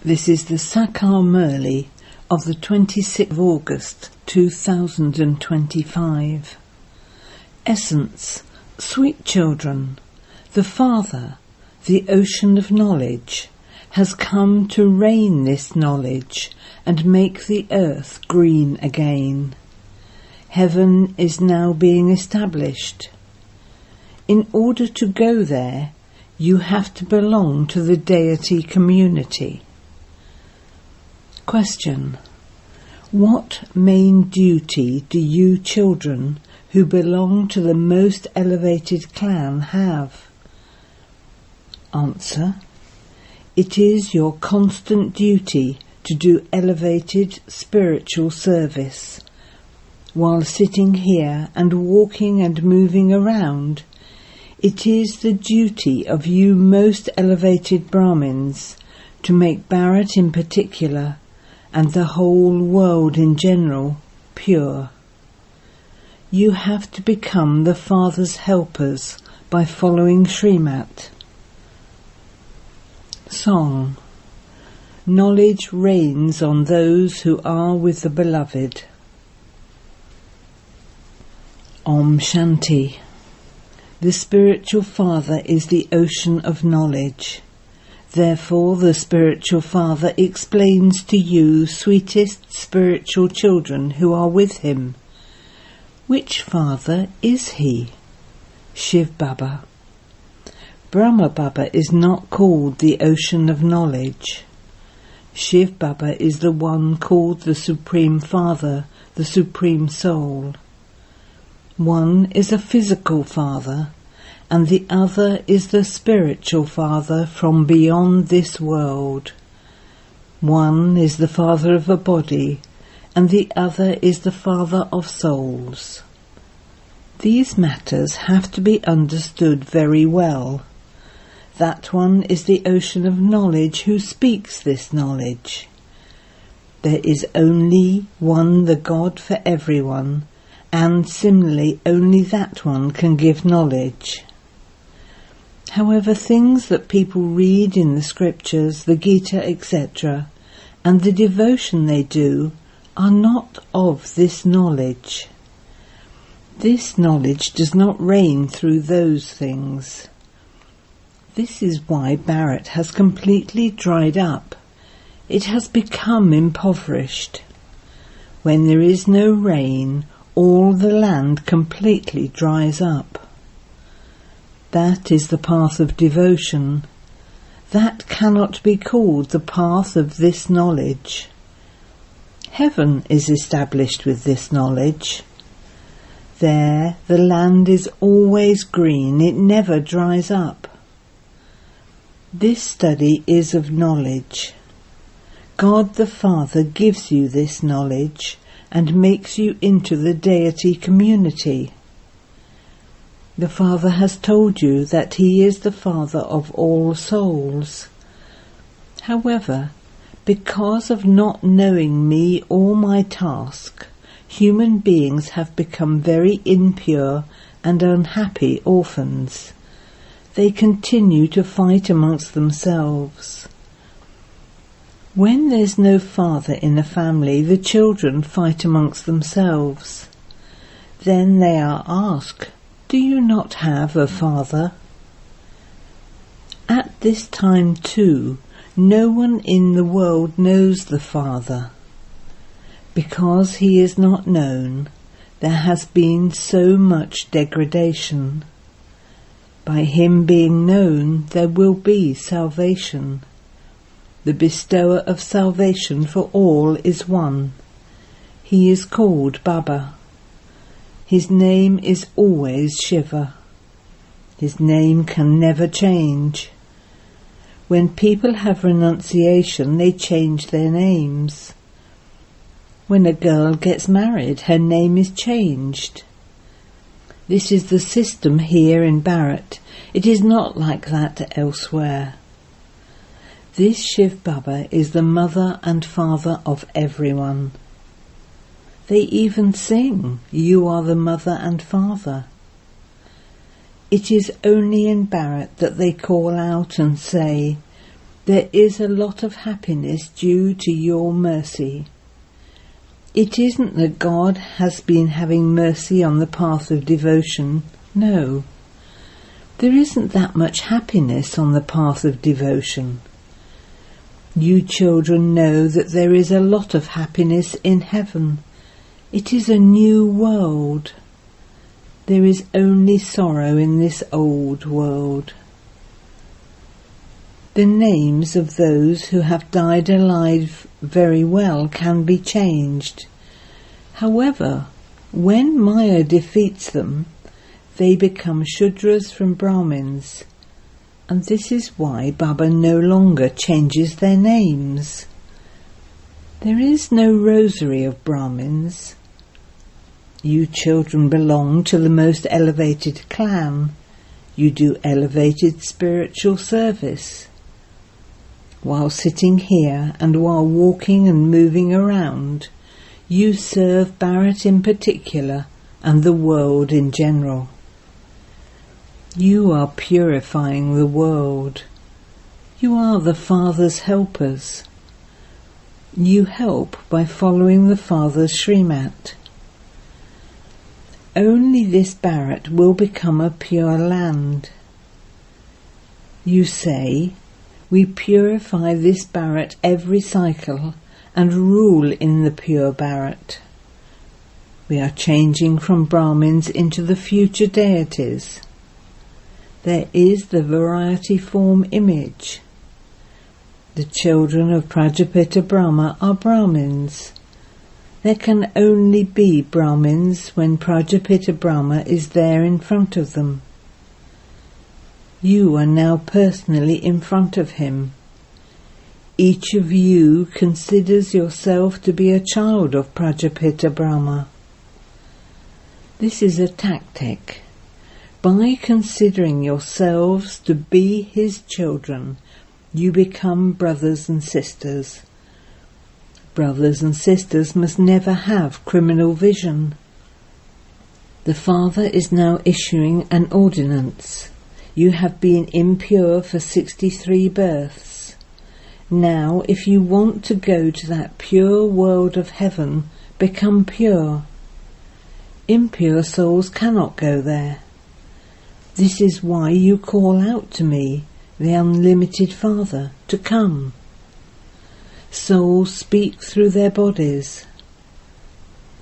This is the English Murli of the 26th of August 2025. Essence, sweet children, the Father, the ocean of knowledge, has come to rain this knowledge and make the earth green again. Heaven is now being established. In order to go there, you have to belong to the deity community. Question: what main duty do you children who belong to the most elevated clan have? Answer: it is your constant duty to do elevated spiritual service. While sitting here and walking and moving around, it is the duty of you most elevated Brahmins to make Bharat in particular and the whole world in general pure. You have to become the Father's helpers by following Srimat. Song. Knowledge reigns on those who are with the Beloved. Om Shanti. The spiritual Father is the ocean of knowledge. Therefore the spiritual Father explains to you, sweetest spiritual children who are with him. Which Father is he? Shiv Baba. Brahma Baba is not called the ocean of knowledge. Shiv Baba is the one called the Supreme Father, the Supreme Soul. One is a physical father, and the other is the spiritual Father from beyond this world. One is the Father of a body, and the other is the Father of souls. These matters have to be understood very well. That one is the ocean of knowledge who speaks this knowledge. There is only one, the God for everyone, and similarly only that one can give knowledge. However, things that people read in the scriptures, the Gita, etc., and the devotion they do are not of this knowledge. This knowledge does not reign through those things. This is why Bharat has completely dried up. It has become impoverished. When there is no rain, all the land completely dries up. That is the path of devotion. That cannot be called the path of this knowledge. Heaven is established with this knowledge. There the land is always green, it never dries up. This study is of knowledge. God the Father gives you this knowledge and makes you into the deity community. The Father has told you that he is the Father of all souls. However, because of not knowing me or my task, human beings have become very impure and unhappy orphans. They continue to fight amongst themselves. When there's no father in a family, the children fight amongst themselves. Then they are asked, "Do you not have a father?" At this time too, no one in the world knows the Father. Because he is not known, there has been so much degradation. By him being known, there will be salvation. The bestower of salvation for all is one. He is called Baba. His name is always Shiva. His name can never change. When people have renunciation, they change their names. When a girl gets married, her name is changed. This is the system here in Bharat. It is not like that elsewhere. This Shiv Baba is the mother and father of everyone. They even sing, "You are the mother and father." It is only in Bharat that they call out and say, There is a lot of happiness due to your mercy. It isn't that God has been having mercy on the path of devotion. No. There isn't that much happiness on the path of devotion. You children know that there is a lot of happiness in heaven. It is a new world. There is only sorrow in this old world. The names of those who have died alive very well can be changed. However, when Maya defeats them, they become Shudras from Brahmins, and this is why Baba no longer changes their names. There is no rosary of Brahmins. You children belong to the most elevated clan. You do elevated spiritual service. While sitting here and while walking and moving around, you serve Bharat in particular and the world in general. You are purifying the world. You are the Father's helpers. You help by following the Father's Srimat. Only this Bharat will become a pure land. You say, we purify this Bharat every cycle and rule in the pure Bharat. We are changing from Brahmins into the future deities. There is the variety form image. The children of Prajapita Brahma are Brahmins. There can only be Brahmins when Prajapita Brahma is there in front of them. You are now personally in front of him. Each of you considers yourself to be a child of Prajapita Brahma. This is a tactic. By considering yourselves to be his children, you become brothers and sisters. Brothers and sisters must never have criminal vision. The Father is now issuing an ordinance. You have been impure for 63 births. Now, if you want to go to that pure world of heaven, become pure. Impure souls cannot go there. This is why you call out to me, the unlimited Father, to come. Souls speak through their bodies.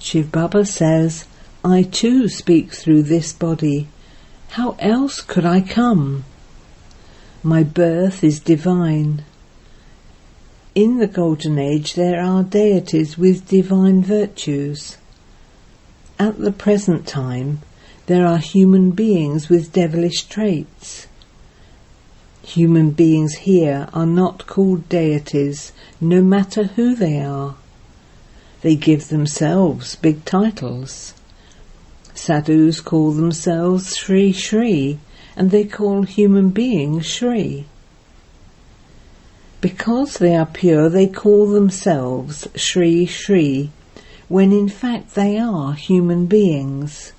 Shiv Baba says, I too speak through this body. How else could I come? My birth is divine. In the Golden Age there are deities with divine virtues. At the present time there are human beings with devilish traits. Human beings here are not called deities, no matter who they are. They give themselves big titles. Sadhus call themselves Sri Sri, and they call human beings Sri. Because they are pure, they call themselves Sri Sri, when in fact they are human beings.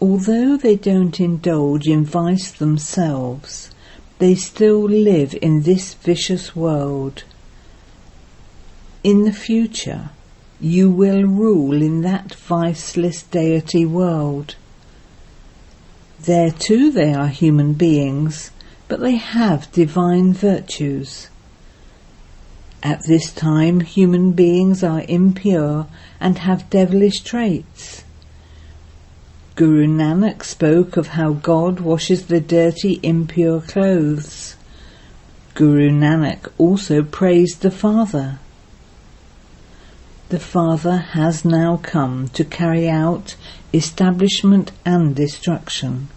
Although they don't indulge in vice themselves, they still live in this vicious world. In the future, you will rule in that viceless deity world. There too they are human beings, but they have divine virtues. At this time human beings are impure and have devilish traits. Guru Nanak spoke of how God washes the dirty, impure clothes. Guru Nanak also praised the Father. The Father has now come to carry out establishment and destruction.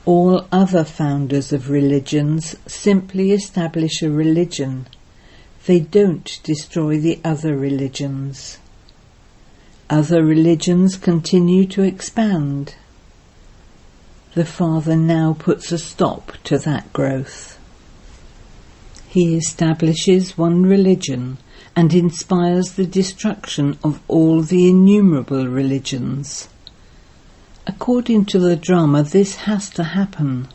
All other founders of religions simply establish a religion. They don't destroy the other religions. Other religions continue to expand. The Father now puts a stop to that growth. He establishes one religion and inspires the destruction of all the innumerable religions. According to the drama, this has to happen.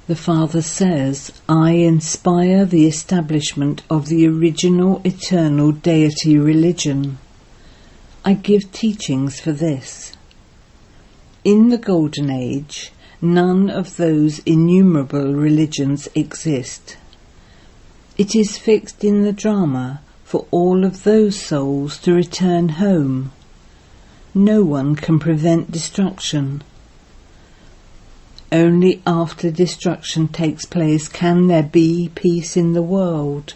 The Father says, I inspire the establishment of the original eternal deity religion. I give teachings for this. In the Golden Age, none of those innumerable religions exist. It is fixed in the drama for all of those souls to return home. No one can prevent destruction. Only after destruction takes place can there be peace in the world.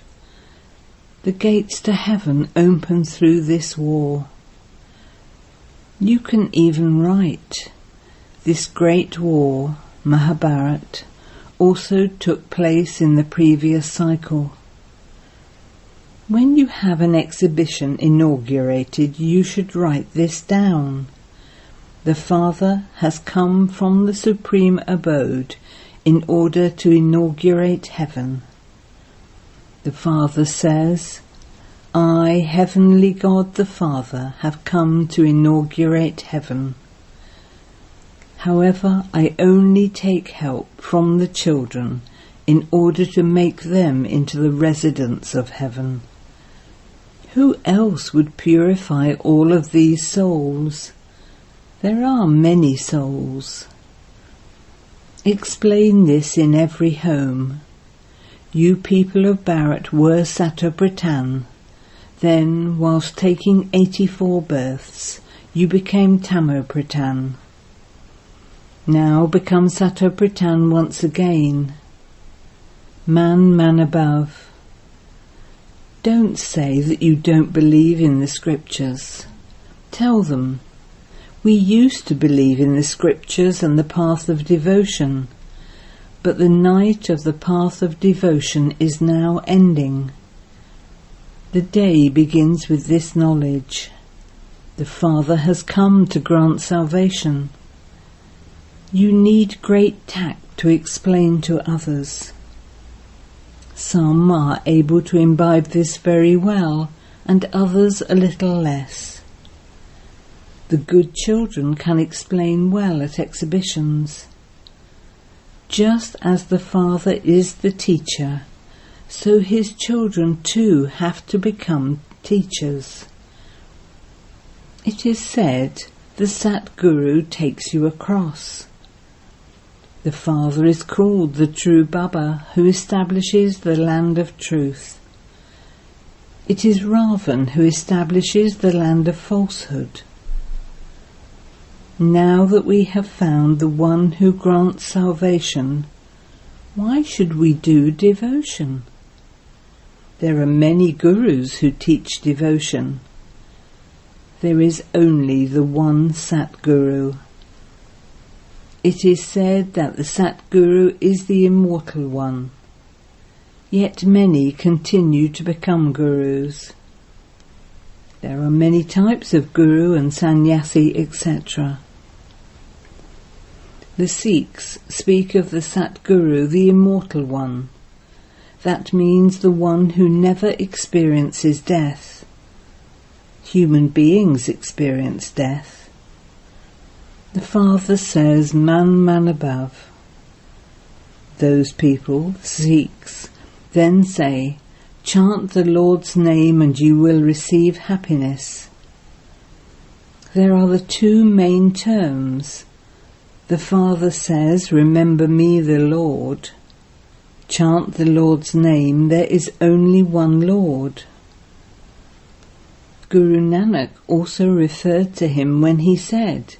The gates to heaven open through this war. You can even write. This great war, Mahabharata, also took place in the previous cycle. When you have an exhibition inaugurated, you should write this down. The Father has come from the supreme abode in order to inaugurate heaven. The Father says, I, Heavenly God the Father, have come to inaugurate heaven. However, I only take help from the children in order to make them into the residents of heaven. Who else would purify all of these souls? There are many souls. Explain this in every home. You people of Bharat were Satopratan. Then, whilst taking 84 births, you became Tamopratan. Now become Satopratan once again. Man above. Don't say that you don't believe in the scriptures. Tell them, we used to believe in the scriptures and the path of devotion, but the night of the path of devotion is now ending. The day begins with this knowledge. The Father has come to grant salvation. You need great tact to explain to others. Some are able to imbibe this very well, and others a little less. The good children can explain well at exhibitions. Just as the Father is the teacher, so his children too have to become teachers. It is said the Satguru takes you across. The Father is called the true Baba who establishes the land of truth. It is Ravan who establishes the land of falsehood. Now that we have found the one who grants salvation, why should we do devotion? There are many gurus who teach devotion. There is only the one Satguru. It is said that the Satguru is the immortal one. Yet many continue to become gurus. There are many types of guru and sannyasi, etc. The Sikhs speak of the Satguru, the immortal one. That means the one who never experiences death. Human beings experience death. The Father says, man above. Those people, Sikhs, then say, chant the Lord's name and you will receive happiness. There are the two main terms. The Father says, remember me the Lord. Chant the Lord's name, there is only one Lord. Guru Nanak also referred to him when he said,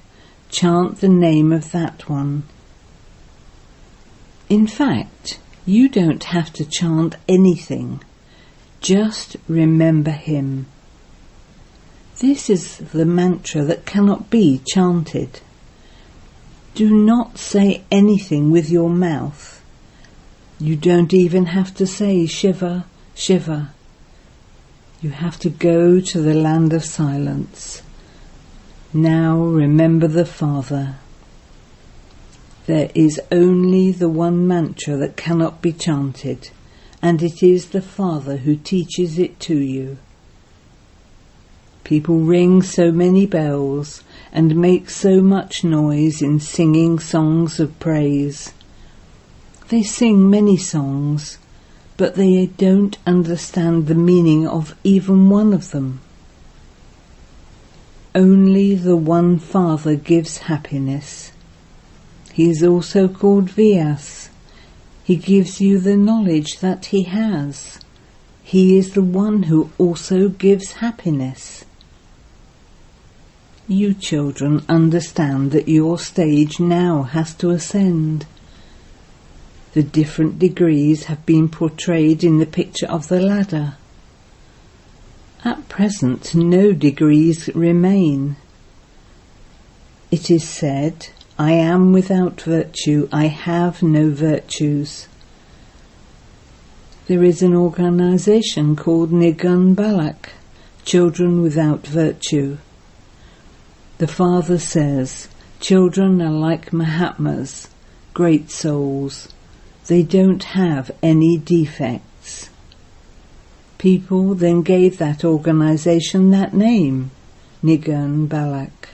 chant the name of that one. In fact, you don't have to chant anything. Just remember him. This is the mantra that cannot be chanted. Do not say anything with your mouth. You don't even have to say Shiva, Shiva. You have to go to the land of silence. Now remember the Father. There is only the one mantra that cannot be chanted, and it is the Father who teaches it to you. People ring so many bells and make so much noise in singing songs of praise. They sing many songs, but they don't understand the meaning of even one of them. Only the one Father gives happiness. He is also called Vyas. He gives you the knowledge that he has. He is the one who also gives happiness. You children understand that your stage now has to ascend. The different degrees have been portrayed in the picture of the ladder. At present, no degrees remain. It is said, I am without virtue, I have no virtues. There is an organization called Nigun Balak, Children Without Virtue. The Father says, children are like Mahatmas, great souls. They don't have any defects. People then gave that organization that name, Nigun Balak.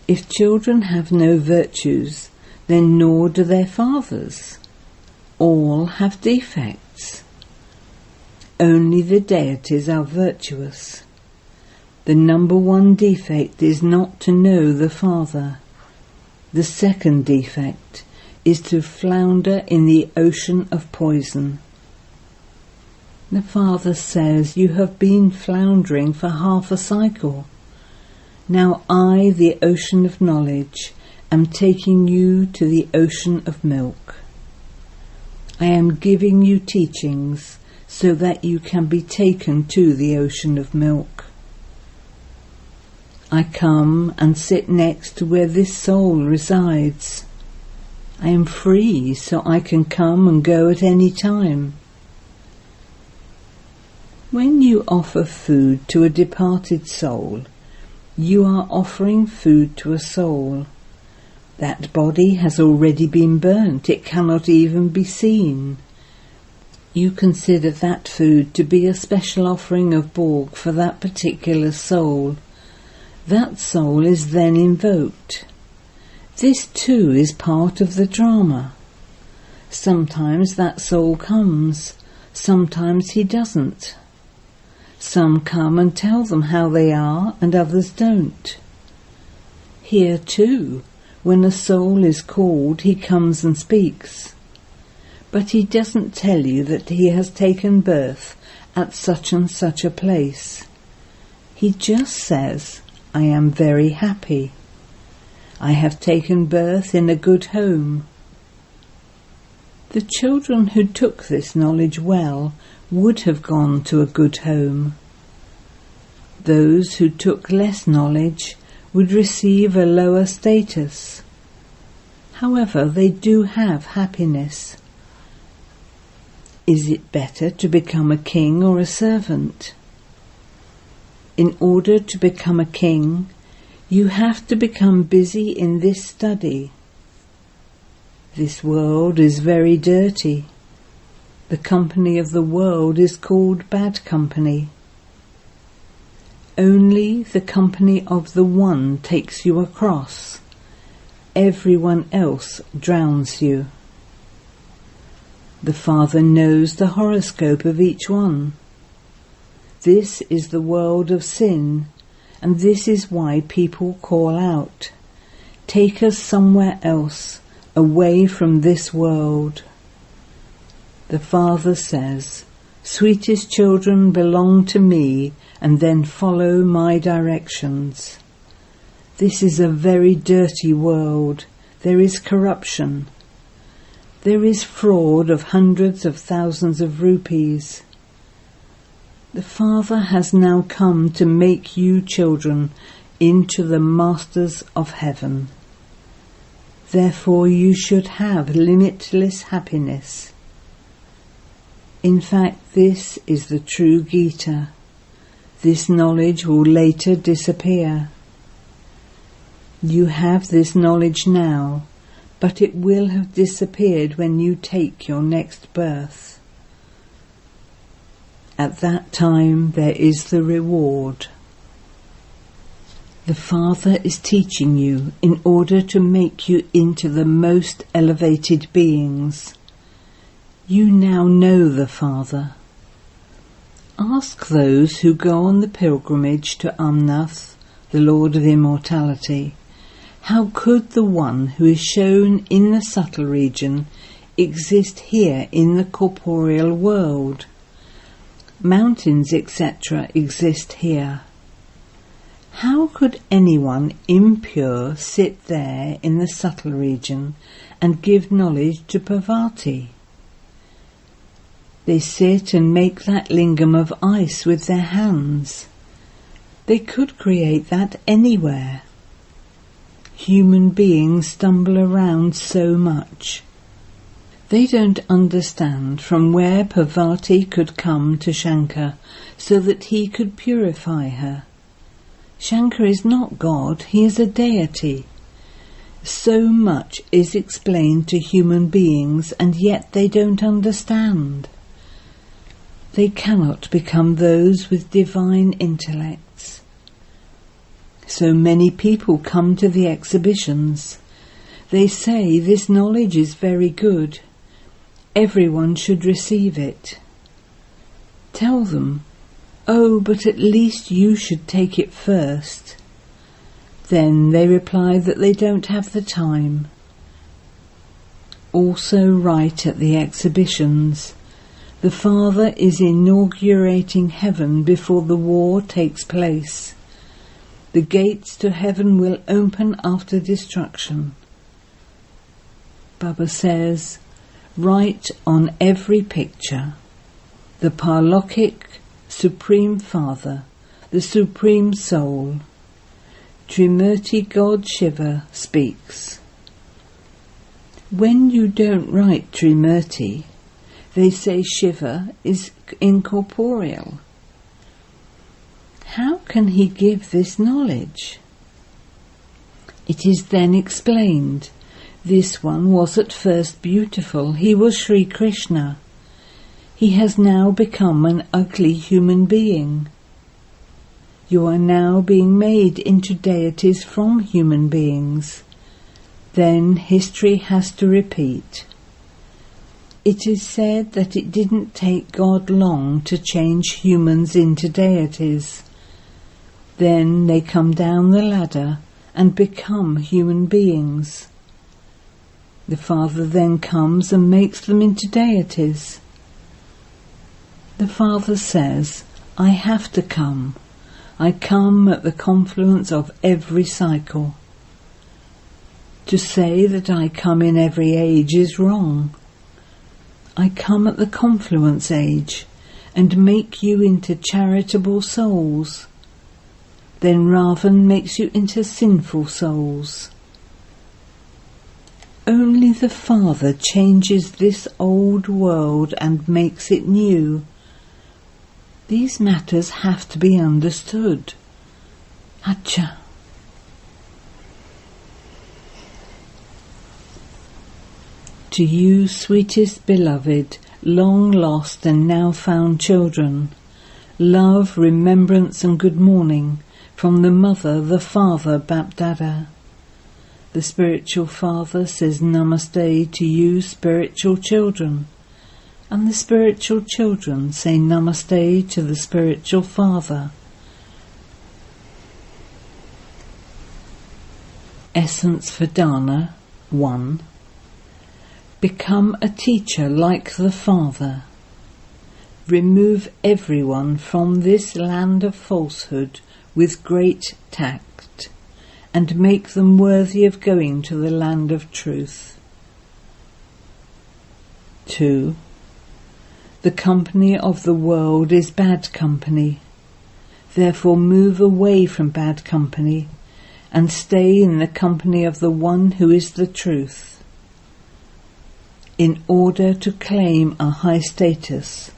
If children have no virtues, then nor do their fathers. All have defects. Only the deities are virtuous. The number one defect is not to know the Father. The second defect is to flounder in the ocean of poison. The Father says, you have been floundering for half a cycle. Now I, the ocean of knowledge, am taking you to the ocean of milk. I am giving you teachings so that you can be taken to the ocean of milk. I come and sit next to where this soul resides. I am free, so I can come and go at any time. When you offer food to a departed soul, you are offering food to a soul. That body has already been burnt, it cannot even be seen. You consider that food to be a special offering of Borg for that particular soul. That soul is then invoked. This too is part of the drama. Sometimes that soul comes, sometimes he doesn't. Some come and tell them how they are, and others don't. Here too, when a soul is called, he comes and speaks. But he doesn't tell you that he has taken birth at such and such a place. He just says, I am very happy. I have taken birth in a good home. The children who took this knowledge well would have gone to a good home. Those who took less knowledge would receive a lower status. However, they do have happiness. Is it better to become a king or a servant? In order to become a king, you have to become busy in this study. This world is very dirty. The company of the world is called bad company. Only the company of the One takes you across. Everyone else drowns you. The Father knows the horoscope of each one. This is the world of sin, and this is why people call out, take us somewhere else, away from this world. The Father says, sweetest children belong to me, and then follow my directions. This is a very dirty world. There is corruption. There is fraud of hundreds of thousands of rupees. The Father has now come to make you children into the masters of heaven. Therefore you should have limitless happiness. In fact, this is the true Gita. This knowledge will later disappear. You have this knowledge now, but it will have disappeared when you take your next birth. At that time there is the reward. The Father is teaching you in order to make you into the most elevated beings. You now know the Father. Ask those who go on the pilgrimage to Amnath, the Lord of Immortality, how could the one who is shown in the subtle region exist here in the corporeal world? Mountains, etc. exist here. How could anyone impure sit there in the subtle region and give knowledge to Parvati? They sit and make that lingam of ice with their hands. They could create that anywhere. Human beings stumble around so much. They don't understand from where Parvati could come to Shankar so that he could purify her. Shankar is not God, he is a deity. So much is explained to human beings and yet they don't understand. They cannot become those with divine intellects. So many people come to the exhibitions. They say this knowledge is very good. Everyone should receive it. Tell them, oh, but at least you should take it first. Then they reply that they don't have the time. Also right at the exhibitions, the Father is inaugurating heaven before the war takes place. The gates to heaven will open after destruction. Baba says, write on every picture, the Parlokhic Supreme Father, the Supreme Soul. Trimurti God Shiva speaks. When you don't write Trimurti, they say Shiva is incorporeal. How can he give this knowledge? It is then explained. This one was at first beautiful. He was Sri Krishna. He has now become an ugly human being. You are now being made into deities from human beings. Then history has to repeat. It is said that it didn't take God long to change humans into deities. Then they come down the ladder and become human beings. The Father then comes and makes them into deities. The Father says, I have to come. I come at the confluence of every cycle. To say that I come in every age is wrong. I come at the confluence age and make you into charitable souls. Then Ravan makes you into sinful souls. Only the Father changes this old world and makes it new. These matters have to be understood. Acha. To you, sweetest beloved, long lost and now found children, love, remembrance and good morning from the Mother, the Father, Bapdada. The spiritual Father says Namaste to you, spiritual children, and the spiritual children say Namaste to the spiritual Father. Essence for Dana 1. Become a teacher like the Father. Remove everyone from this land of falsehood with great tact, and make them worthy of going to the land of truth. 2. The company of the world is bad company. Therefore move away from bad company and stay in the company of the one who is the truth. In order to claim a high status,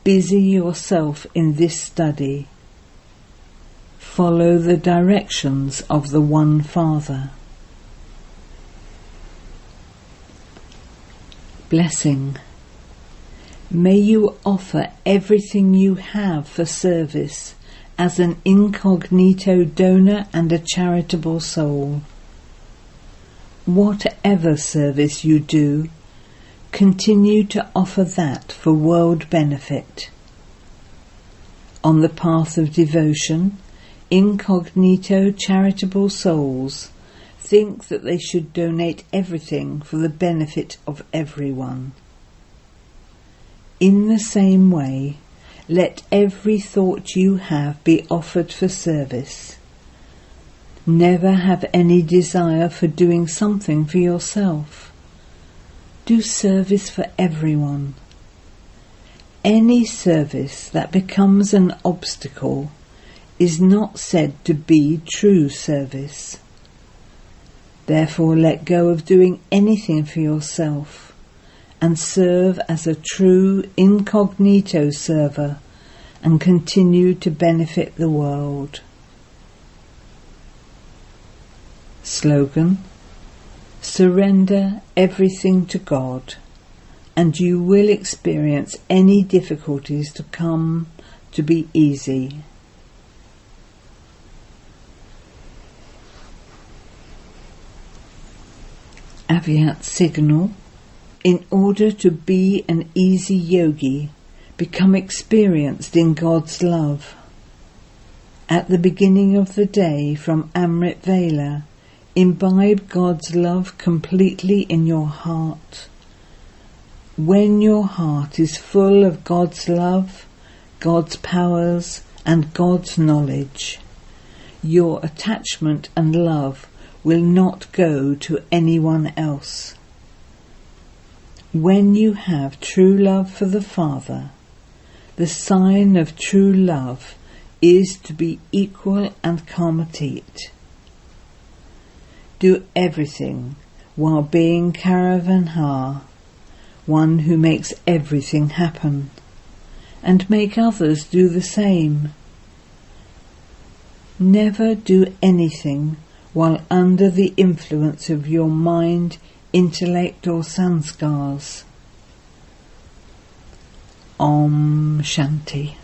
busy yourself in this study. Follow the directions of the One Father. Blessing. May you offer everything you have for service as an incognito donor and a charitable soul. Whatever service you do, continue to offer that for world benefit. On the path of devotion, incognito charitable souls think that they should donate everything for the benefit of everyone. In the same way, let every thought you have be offered for service. Never have any desire for doing something for yourself. Do service for everyone. Any service that becomes an obstacle is not said to be true service. Therefore, let go of doing anything for yourself and serve as a true incognito server and continue to benefit the world. Slogan: surrender everything to God, and you will experience any difficulties to come to be easy. Avyat signal: in order to be an easy yogi, become experienced in God's love. At the beginning of the day from Amrit Vela, imbibe God's love completely in your heart. When your heart is full of God's love, God's powers and God's knowledge, your attachment and love will not go to anyone else. When you have true love for the Father, the sign of true love is to be equal and karmatit. Do everything while being Karavanhar, one who makes everything happen, and make others do the same. Never do anything while under the influence of your mind, intellect or sanskars. Om Shanti.